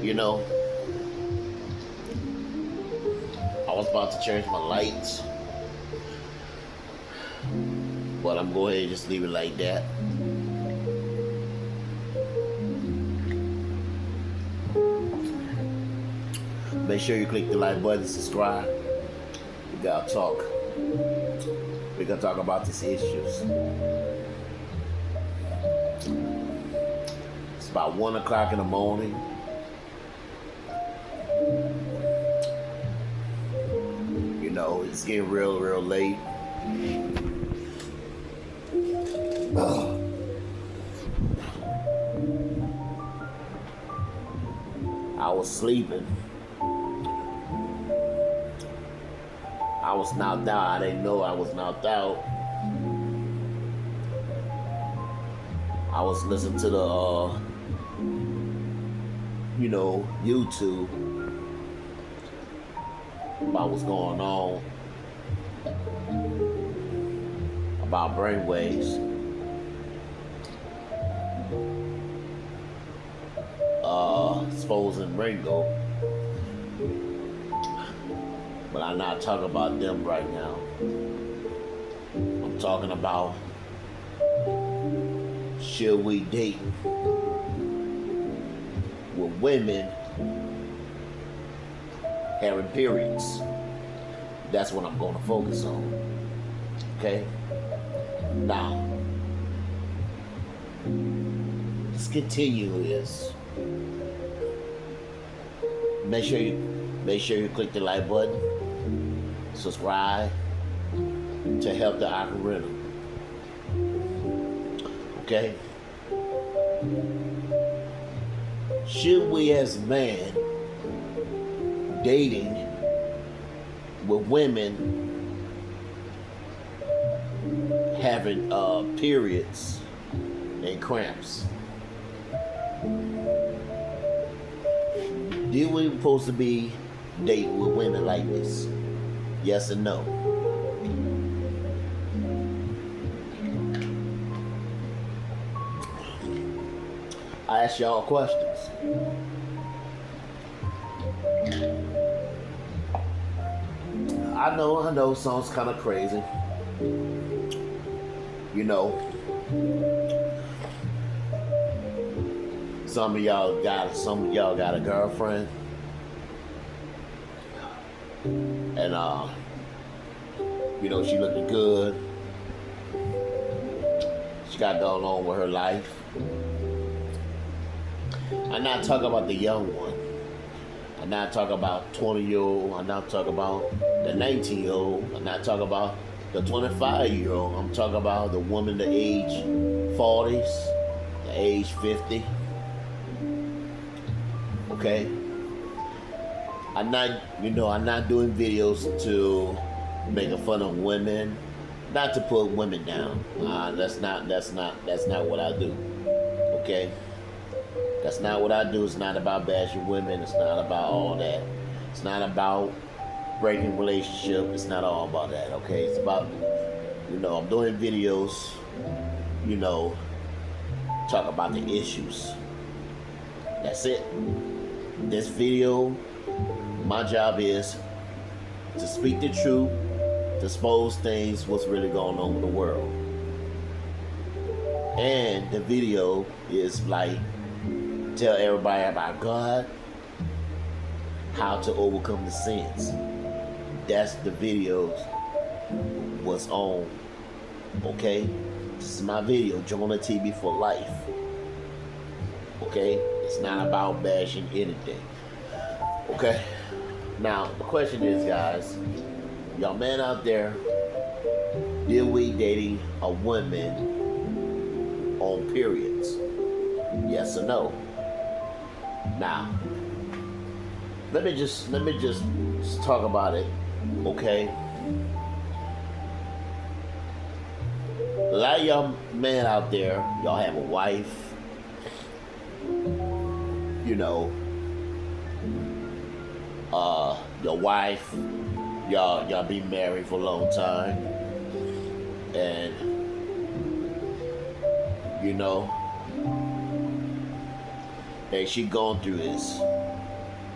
You know, I was about to change my lights, but I'm going ahead and just leave it like that. Make sure you click the like button, subscribe. We gotta talk. We gotta talk about these issues. It's about 1 o'clock in the morning. You know, it's getting real, real late. I was sleeping. I was knocked out. I didn't know I was knocked out. I was listening to the, YouTube about what's going on about brainwaves. Exposing Ringo. But I'm not talking about them right now. I'm talking about, should we date with women having periods? That's what I'm going to focus on. Okay? Now, let's continue this. Make sure you click the like button, subscribe to help the algorithm. Okay? Should we as men dating with women having periods and cramps? Do we supposed to be dating with women like this? Yes or no? I ask y'all questions. I know, sounds kind of crazy. You know, some of y'all got a girlfriend, and she looking good. She got going on with her life. I'm not talking about the young one. I'm not talking about 20-year-old. I'm not talking about the 19-year-old. I'm not talking about the 25-year-old. I'm talking about the woman the age 40s, the age 50. Okay? I'm not doing videos to make fun of women, not to put women down. That's not what I do. Okay? That's not what I do. It's not about bashing women. It's not about all that. It's not about breaking relationship. It's not all about that. Okay? It's about, I'm doing videos, talk about the issues. That's it. This video, my job is to speak the truth, to expose things, what's really going on in the world. And the video is like, tell everybody about God, how to overcome the sins. That's the videos what's on. Okay? This is my video, Jonah TV for life. Okay? It's not about bashing anything. Okay? Now, the question is, guys, y'all men out there, did we dating a woman on periods? Yes or no? Now, let me just talk about it, okay? A lot of y'all men out there, y'all have a wife, your wife, y'all been married for a long time, and And she going through this,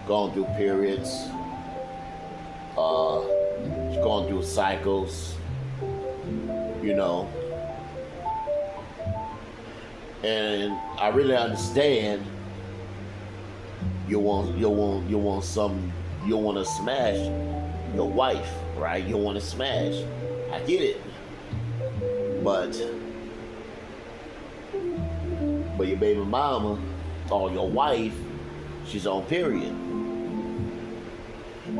going through periods. Uh, she's going through cycles, you know. And I really understand you want to smash your wife, right? You want to smash. I get it. But your baby mama or your wife, she's on period.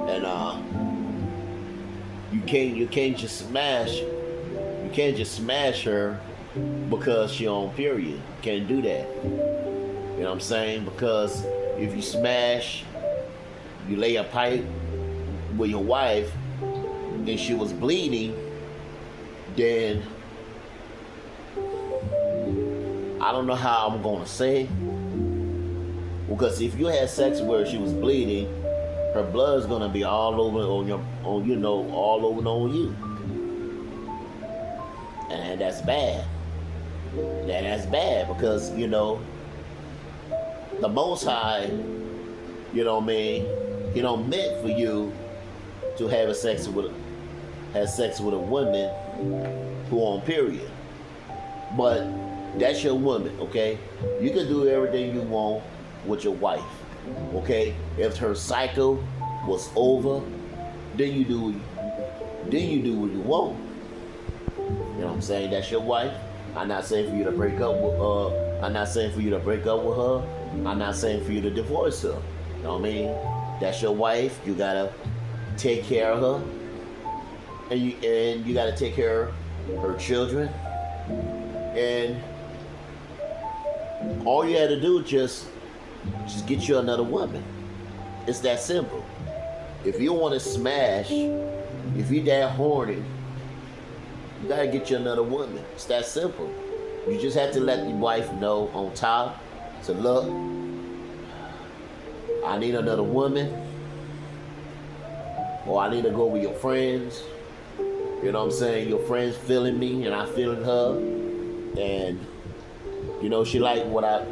And you can't just smash her because she on period. You can't do that. You know what I'm saying? Because if you smash, you lay a pipe with your wife and she was bleeding, then I don't know how I'm gonna say. Because if you had sex where she was bleeding, her blood's gonna be all over all over on you. And that's bad. That's bad because, the Most High, He don't meant for you to have sex with a woman who on period. But that's your woman, okay? You can do everything you want with your wife, okay? If her cycle was over, then you do what you want. You know what I'm saying? That's your wife. I'm not saying for you to break up with her. I'm not saying for you to break up with her. I'm not saying for you to divorce her. You know what I mean? That's your wife. You gotta take care of her, and you gotta take care of her children. And all you had to do is just get you another woman. It's that simple. If you want to smash, if you're that horny, you gotta get you another woman. It's that simple. You just have to let your wife know on top. So look, I need another woman, or I need to go with your friends. You know what I'm saying? Your friends feeling me, and I feeling her, and she like what I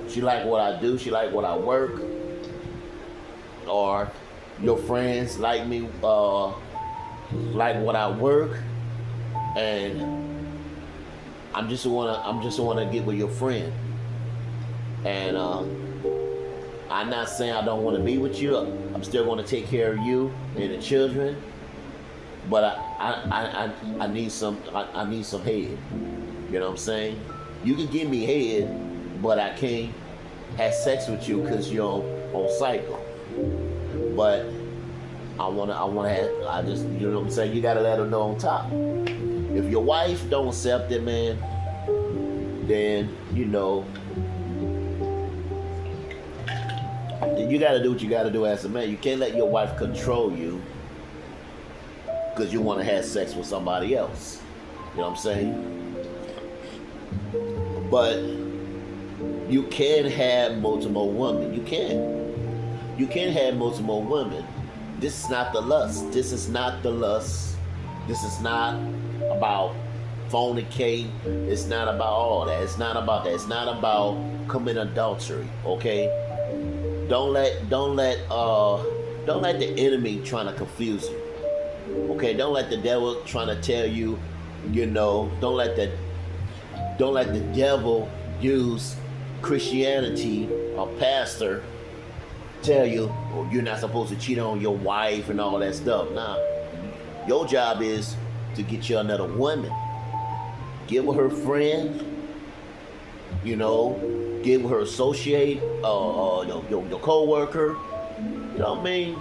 do. She like what I work, or your friends like me, like what I work. And I'm just wanna get with your friend. And I'm not saying I don't want to be with you. I'm still going to take care of you and the children. But I need some head. You know what I'm saying? You can give me head, but I can't have sex with you because you're on cycle. But I just, you know what I'm saying? You gotta let her know on top. If your wife don't accept it, man, then you gotta do what you gotta do as a man. You can't let your wife control you because you want to have sex with somebody else. You know what I'm saying? But you can have multiple women. You can have multiple women. This is not the lust. This is not about fornicate. It's not about all that. It's not about that. It's not about committing adultery. Okay? Don't let the enemy trying to confuse you. Okay? Don't let the devil trying to tell you. Don't let the devil use Christianity or pastor tell you, you're not supposed to cheat on your wife and all that stuff. Nah. Your job is to get you another woman. Give her her friend, give her associate, your co-worker. You know what I mean?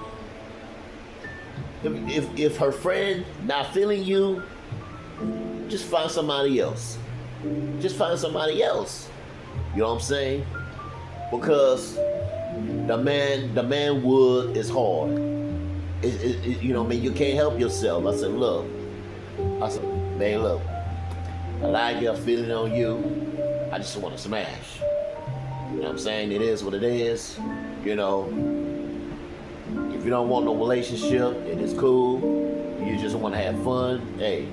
If her friend not feeling you, just find somebody else. Just find somebody else. You know what I'm saying? Because the man wood is hard. You know what I mean? You can't help yourself. I said, man, look, I like your feeling on you. I just want to smash. You know what I'm saying? It is what it is. If you don't want no relationship and it's cool, you just want to have fun. Hey,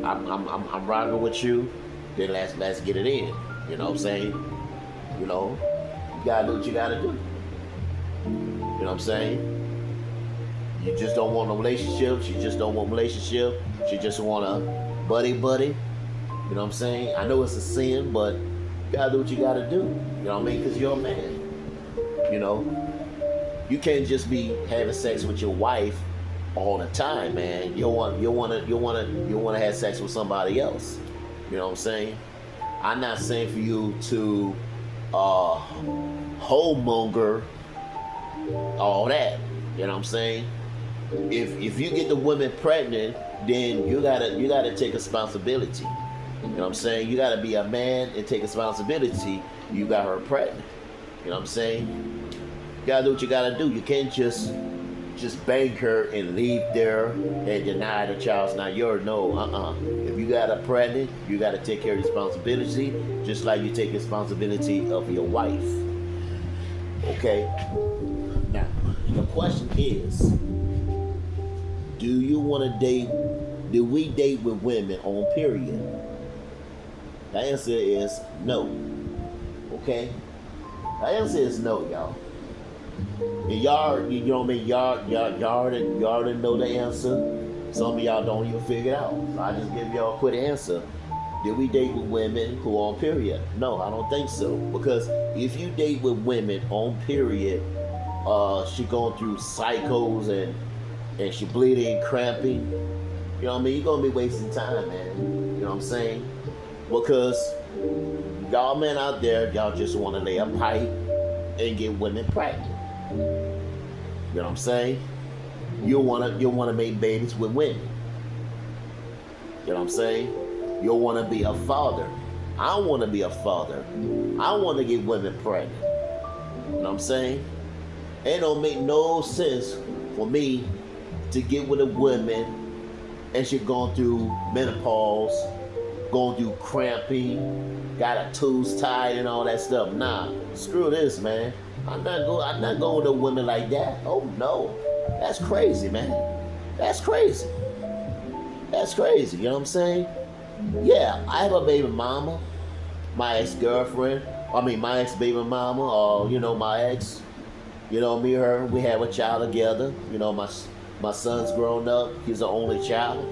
I'm rocking with you. Then let's get it in. You know what I'm saying? You gotta do what you gotta do. You know what I'm saying? You just don't want a relationship. She just don't want a relationship. She just want a buddy. You know what I'm saying? I know it's a sin, but you gotta do what you gotta do. You know what I mean? Because you're a man. You know, you can't just be having sex with your wife all the time, man. You want to have sex with somebody else. You know what I'm saying? I'm not saying for you to homemonger all that. You know what I'm saying? If you get the woman pregnant, then you gotta take responsibility. You know what I'm saying? You gotta be a man and take responsibility. You got her pregnant. You know what I'm saying? You gotta do what you gotta do. You can't just bang her and leave there and deny the child's not yours. No, If you got her pregnant, you gotta take care of responsibility, just like you take responsibility of your wife. Okay? Now, the question is, do we date with women on period? The answer is no. Okay? The answer is no, y'all. And y'all, you know what I mean? Y'all already know the answer. Some of y'all don't even figure it out. So I just give y'all a quick answer. Did we date with women who are on period? No, I don't think so. Because if you date with women on period, she going through cycles and she bleeding, cramping. You know what I mean? You're gonna be wasting time, man. You know what I'm saying? Because y'all men out there, y'all just want to lay a pipe and get women pregnant. You know what I'm saying? You wanna make babies with women. You know what I'm saying? You wanna be a father. I wanna be a father. I wanna get women pregnant. You know what I'm saying? It don't make no sense for me to get with a woman and she going through menopause, going through cramping, got her tubes tied and all that stuff. Nah, screw this, man. I'm not going to women like that. Oh no, that's crazy, man. That's crazy. That's crazy. You know what I'm saying? Yeah, I have a baby mama, my ex-girlfriend. My ex-baby mama. My ex. You know, me and her, we have a child together. You know, my son's grown up. He's the only child,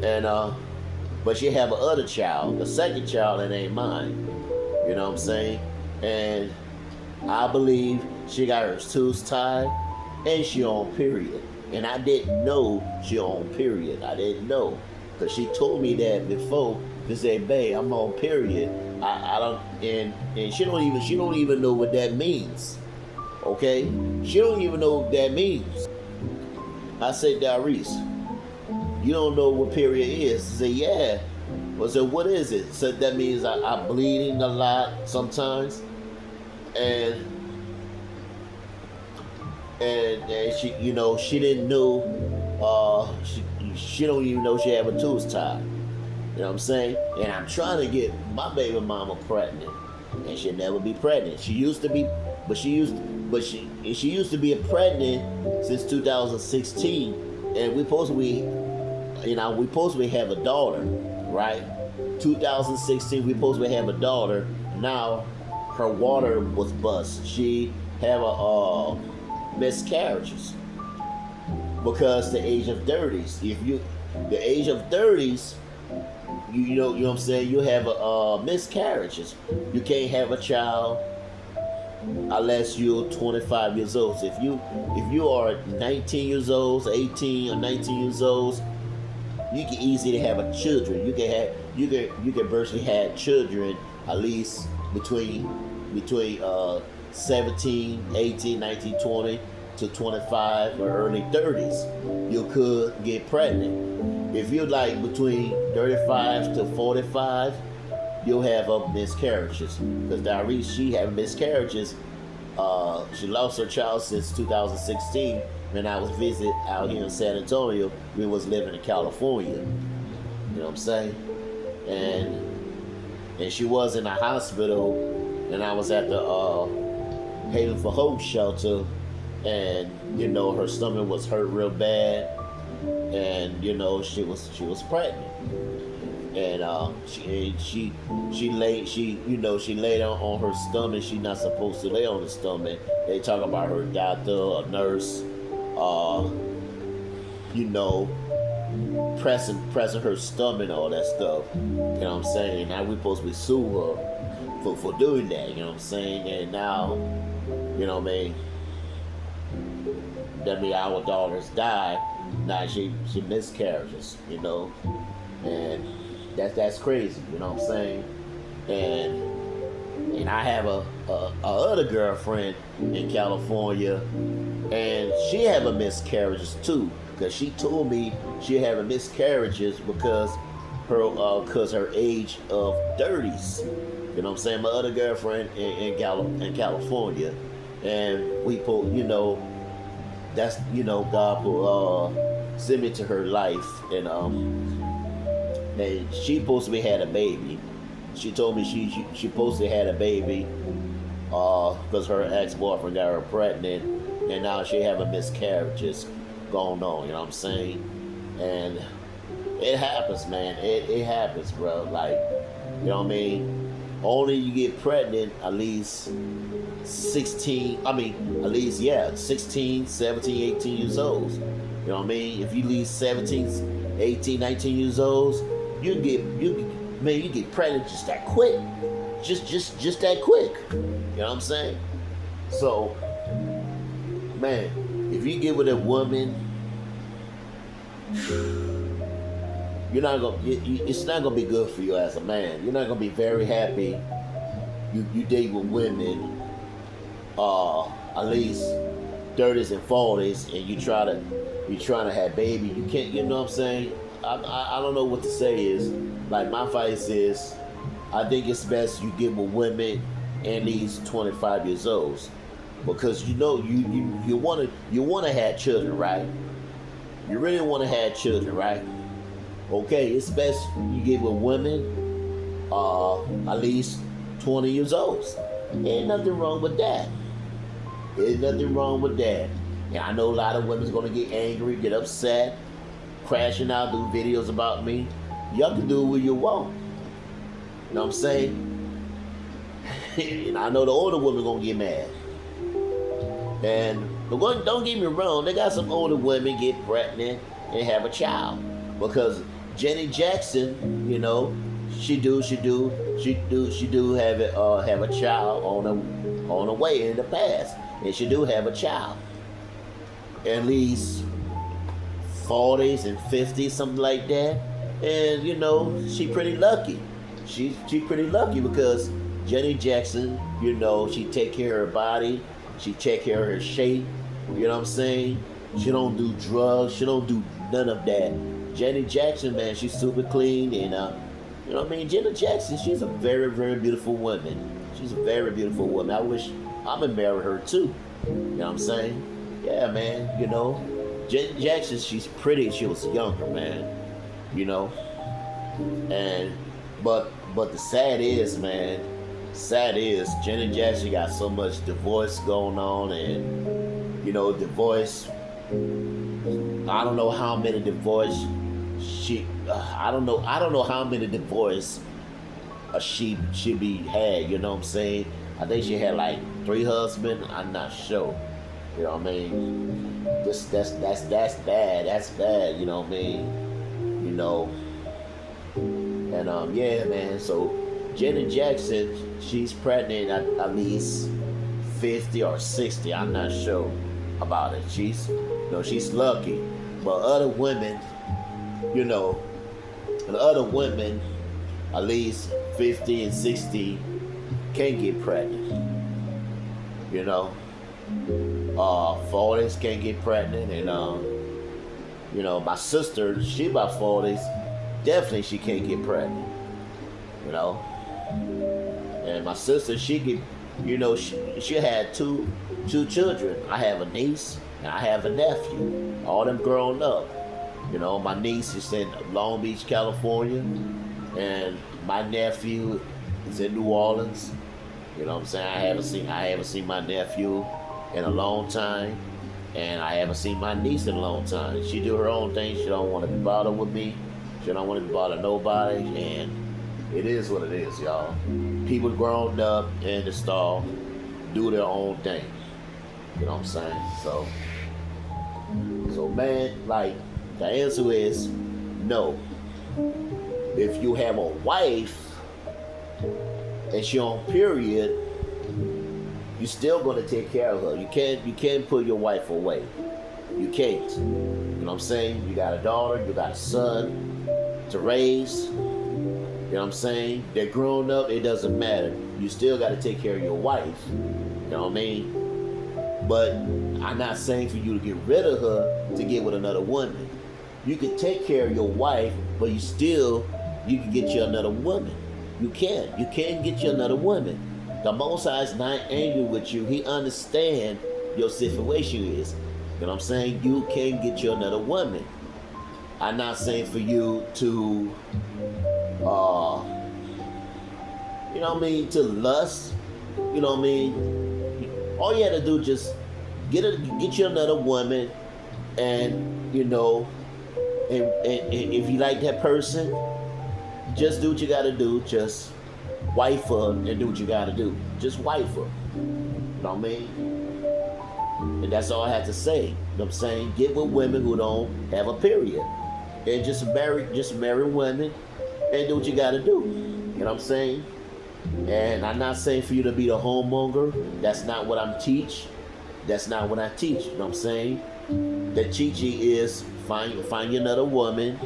and but she have a other child, the second child that ain't mine. You know what I'm saying? And I believe she got her tubes tied and she on period. And I didn't know she on period. I didn't know. Because she told me that before to say, babe, I'm on period. I don't and she don't even know what that means. Okay? She don't even know what that means. I said, Darius, you don't know what period is? She said, yeah. I said, what is it? So that means I'm bleeding a lot sometimes. And she, she didn't know, she don't even know she have a tubes tied. You know what I'm saying? And I'm trying to get my baby mama pregnant, and she'll never be pregnant. She used to be, she used to be pregnant since 2016, and we supposed to have a daughter, right? 2016, we supposed to have a daughter. Now her water was bust. She have a miscarriages because the age of 30s. The age of 30s, you know what I'm saying, you have a miscarriages. You can't have a child unless you're 25 years old. So if you are 19 years old, 18 or 19 years old, you can easily have a children. You can virtually have children at least between 17, 18, 19, 20 to 25 or early 30s. You could get pregnant. If you're like between 35 to 45, you'll have miscarriages. Because Darius, she had miscarriages. She lost her child since 2016 when I was visiting out here in San Antonio. We was living in California. You know what I'm saying? And she was in a hospital, and I was at the Haven for Hope shelter, and her stomach was hurt real bad, and she was pregnant. and she laid on her stomach. She's not supposed to lay on the stomach. They talk about her doctor, a nurse, uh, you know, pressing her stomach and all that stuff. You know what I'm saying? Now we supposed to be sue her for doing that. You know what I'm saying? And now, you know what I mean? That mean our daughters died. Now she miscarriages. You know, and that's crazy. You know what I'm saying? And I have a other girlfriend in California, and she having miscarriages too. Cause she told me she having miscarriages because her age of 30s. You know what I'm saying? My other girlfriend in California, and we put, that's, God put send me to her life, and she supposed to be had a baby. She told me she supposed to had a baby because her ex-boyfriend got her pregnant, and now she having miscarriages going on. You know what I'm saying? And it happens, man. It happens, bro. Like, you know what I mean? Only you get pregnant at least 16, at least, 16, 17, 18 years old. You know what I mean? If you leave 17, 18, 19 years old, you get pregnant just that quick. Just that quick. You know what I'm saying? So, man, if you get with a woman, it's not gonna be good for you as a man. You're not gonna be very happy. You date with women, at least 30s and 40s, and you trying to have baby. You can't. You know what I'm saying? I don't know what to say. Is like my advice is, I think it's best you get with women at least 25 years old, because you want to have children, right? You really want to have children, right? Okay, it's best you get with women at least 20 years old. Ain't nothing wrong with that. Ain't nothing wrong with that. And I know a lot of women's gonna get angry, get upset, crashing out, do videos about me. Y'all can do what you want. You know what I'm saying? And I know the older women gonna get mad. And don't get me wrong, they got some older women get pregnant and have a child. Because Janet Jackson, she do have a child on the way in the past, and she do have a child. At least 40s and 50s, something like that. And she pretty lucky. She pretty lucky because Janet Jackson, she take care of her body, she take care of her shape. You know what I'm saying? She don't do drugs, she don't do none of that. Janet Jackson, man, she's super clean, and you know what I mean? Janet Jackson, she's a very, very beautiful woman. She's a very beautiful woman. I wish I would marry her too. You know what I'm saying? Yeah, man. Janet Jackson, she's pretty. She was younger, man. And but the sad is, Janet Jackson got so much divorce going on, and divorce. I don't know how many divorce I don't know how many divorce she be had. You know what I'm saying? I think she had like 3 husbands. I'm not sure. You know what I mean? That's bad. That's bad. You know what I mean? And yeah, man. So Janet Jackson, she's pregnant at least 50 or 60. I'm not sure about it. She's lucky. But other women, at least 50 and 60 can't get pregnant. 40s can't get pregnant, and my sister, she about 40s, definitely she can't get pregnant. And my sister, she had two children. I have a niece and I have a nephew. All them grown up. My niece is in Long Beach, California, and my nephew is in New Orleans. You know what I'm saying? I haven't seen my nephew in a long time, and I haven't seen my niece in a long time. She do her own thing. She don't want to be bothered with me. She don't want to bother nobody, and it is what it is, y'all. People grown up in the stall do their own thing. You know what I'm saying? So man, like, the answer is no. If you have a wife and she on period, you still gonna take care of her. You can't put your wife away. You can't. You know what I'm saying? You got a daughter, you got a son to raise. You know what I'm saying? They're grown up, it doesn't matter. You still gotta take care of your wife. You know what I mean? But I'm not saying for you to get rid of her to get with another woman. You can take care of your wife, but you can get you another woman. You can get you another woman. The Most High is not angry with you. He understands your situation is. You know what I'm saying? You can get you another woman. I'm not saying for you to, you know what I mean, to lust. You know what I mean? All you had to do just get you another woman, and you know, and if you like that person, just do what you gotta do. Just wife her and do what you gotta do. Just wife her. You know what I mean? And that's all I have to say. You know what I'm saying? Get with women who don't have a period. And just marry women and do what you gotta do. You know what I'm saying? And I'm not saying for you to be the homemonger. That's not what I'm teach. That's not what I teach. You know what I'm saying? The teaching is find you another woman,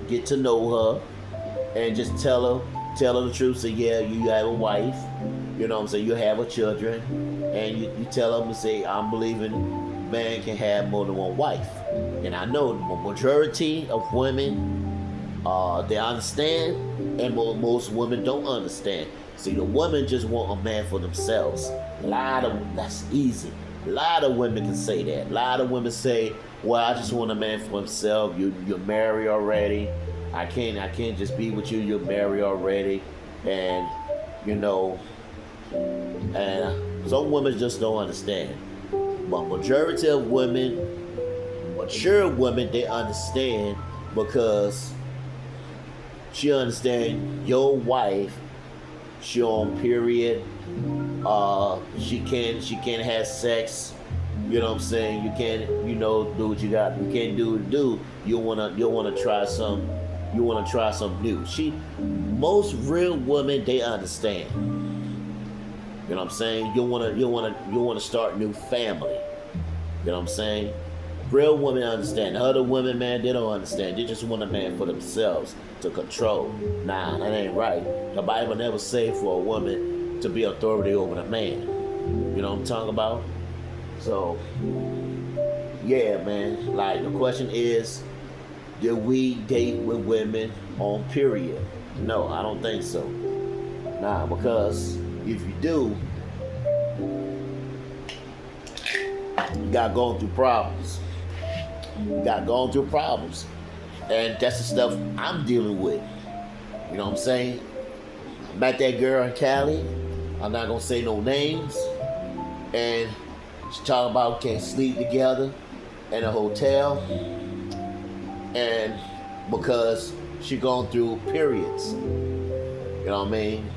get to know her, and just tell her the truth. Say, yeah, you have a wife. You know what I'm saying? You have a children, and you tell them to say, I'm believing man can have more than one wife. And I know the majority of women, they understand, and most women don't understand. See, the women just want a man for themselves. That's easy. A lot of women can say that. A lot of women say, well, I just want a man for himself. You're married already. I can't just be with you. You're married already. And, you know, and some women just don't understand. But majority of women, mature women, they understand, because she understand your wife, she on period, she can't have sex. You know what I'm saying? You can't, do what you got. You can't do. You wanna try some. You wanna try something new. Most real women, they understand. You know what I'm saying? You wanna start a new family. You know what I'm saying? Real women understand. Other women, man, they don't understand. They just want a man for themselves to control. Nah, that ain't right. The Bible never say for a woman to be authority over the man. You know what I'm talking about? So, yeah, man. Like, the question is, do we date with women on period? No, I don't think so. Nah, because if you do, you got going through problems. And that's the stuff I'm dealing with. You know what I'm saying? I met that girl in Cali. I'm not going to say no names. And she talking about can't sleep together in a hotel. And because she going through periods. You know what I mean?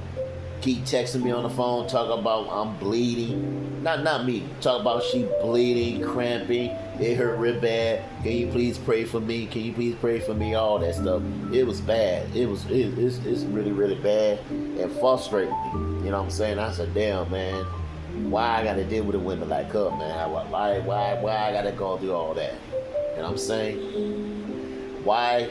Keep texting me on the phone, talking about I'm bleeding. Not me. Talk about she bleeding, cramping. It hurt real bad. Can you please pray for me? Can you please pray for me? All that stuff. It was bad. It's really, really bad and frustrating me. You know what I'm saying? I said, damn, man. Why I gotta deal with a women like her, man? Why I gotta go through all that? You know what I'm saying? Why?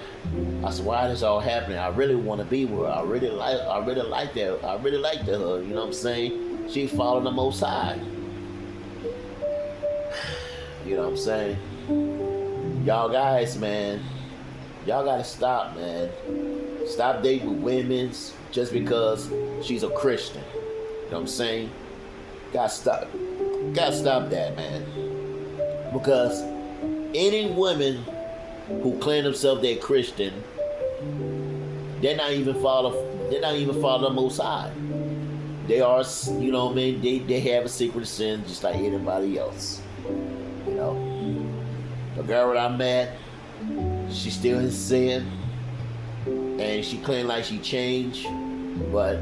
I said, why this all happening? I really want to be with her. I really like that. I really liked her. You know what I'm saying? She following the Most High. You know what I'm saying? Y'all guys, man, y'all gotta stop, man. Stop dating with women just because she's a Christian. You know what I'm saying? Gotta stop that, man. Because any women who claim themselves they're Christian, they're not even follow the Most High. They are, you know what I mean? They have a secret sin just like anybody else. You know, the girl that I met, she's still in sin. and she claimed like she changed, but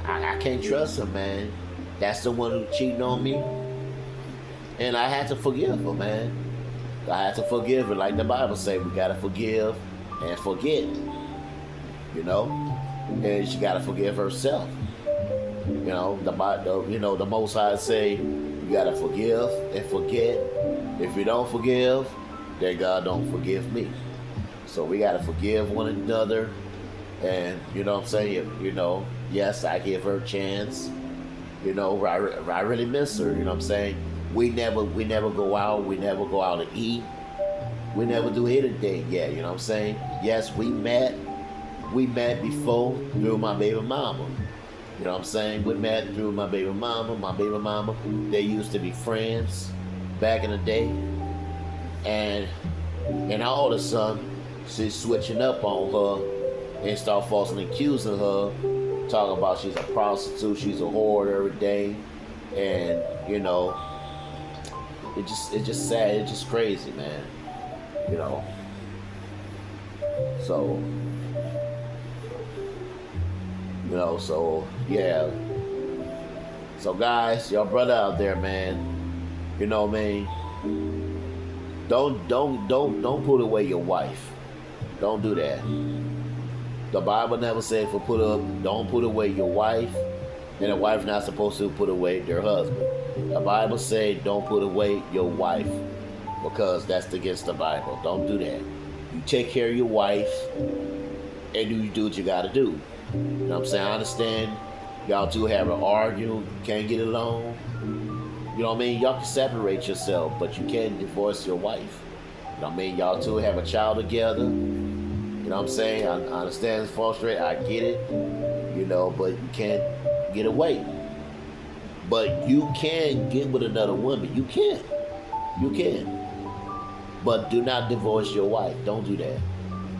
I can't trust her, man. That's the one who cheating on me, and I had to forgive her, man. I had to forgive her, like the Bible say, we gotta forgive and forget, you know. And she gotta forgive herself. You know, the Most High say you gotta forgive and forget. If you don't forgive, then God don't forgive me. So we gotta forgive one another, and you know what I'm saying. You know, yes, I give her a chance. You know, I really miss her. You know what I'm saying. We never go out. We never go out to eat. We never do anything yet. You know what I'm saying. Yes, we met. We met before through my baby mama. You know what I'm saying? We met through my baby mama. My baby mama, they used to be friends back in the day. And all of a sudden, she's switching up on her and start falsely accusing her, talking about she's a prostitute, she's a whore every day. And, you know, it's just sad, it's just crazy, man. You know. So, you know, so yeah. So guys, y'all brother out there, man. You know what I mean? Don't put away your wife. Don't do that. The Bible never said don't put away your wife, and a wife not supposed to put away their husband. The Bible said don't put away your wife, because that's against the Bible. Don't do that. You take care of your wife, and you do what you gotta do. You know what I'm saying? I understand y'all two have an argument, can't get along. You know what I mean? Y'all can separate yourself, but you can't divorce your wife. You know what I mean? Y'all two have a child together. You know what I'm saying? I understand it's frustrating. I get it. You know, but you can't get away. But you can get with another woman. You can. You can. But do not divorce your wife. Don't do that.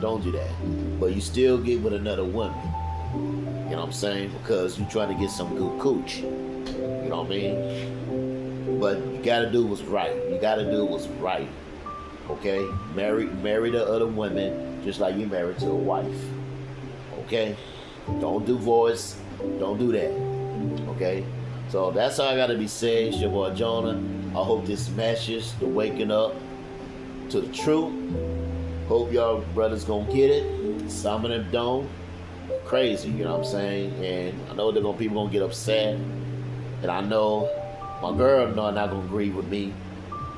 Don't do that. But you still get with another woman. You know what I'm saying? Because you're trying to get some good cooch. You know what I mean? But you gotta do what's right. You gotta do what's right. Okay? Marry the other women just like you married to a wife. Okay? Don't divorce. Don't do that. Okay? So that's all I gotta be saying. It's your boy Jonah. I hope this message, the waking up to the truth. Hope y'all brothers gonna get it. Some of them don't. Crazy, you know what I'm saying? And I know people gonna get upset. And I know my girl not gonna agree with me.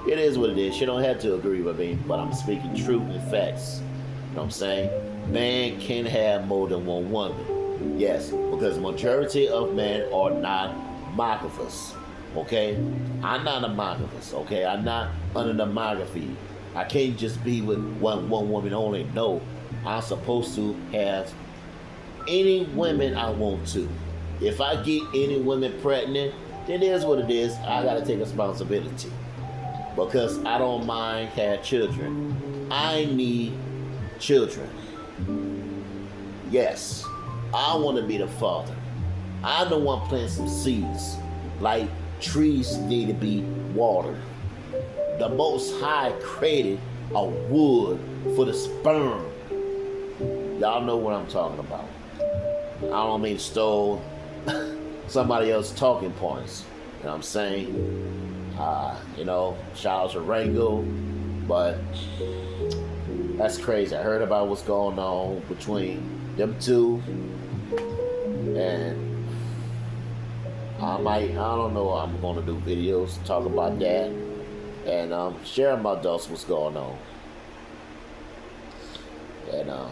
It is what it is. She don't have to agree with me, but I'm speaking truth and facts. You know what I'm saying? Man can have more than one woman. Yes, because majority of men are not monogamous. Okay? I'm not a monogamous. Okay? I'm not under the monogamy. I can't just be with one woman only. No, I'm supposed to have any women I want to. If I get any women pregnant, then it is what it is. I gotta take responsibility. Because I don't mind having children. I need children. Yes, I want to be the father. I'm the one planting some seeds. Like trees need to be watered. The Most High created a wood for the sperm. Y'all know what I'm talking about. I don't mean to steal somebody else's talking points. You know what I'm saying? You know, shout out to Rango. But that's crazy. I heard about what's going on between them two. And I don't know, I'm going to do videos, talk about that. And share my thoughts, what's going on. And off.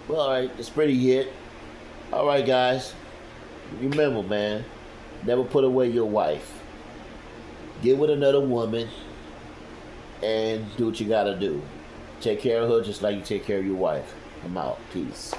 Well, alright, it's pretty it. Alright, guys. Remember, man, never put away your wife. Get with another woman and do what you gotta do. Take care of her just like you take care of your wife. I'm out. Peace.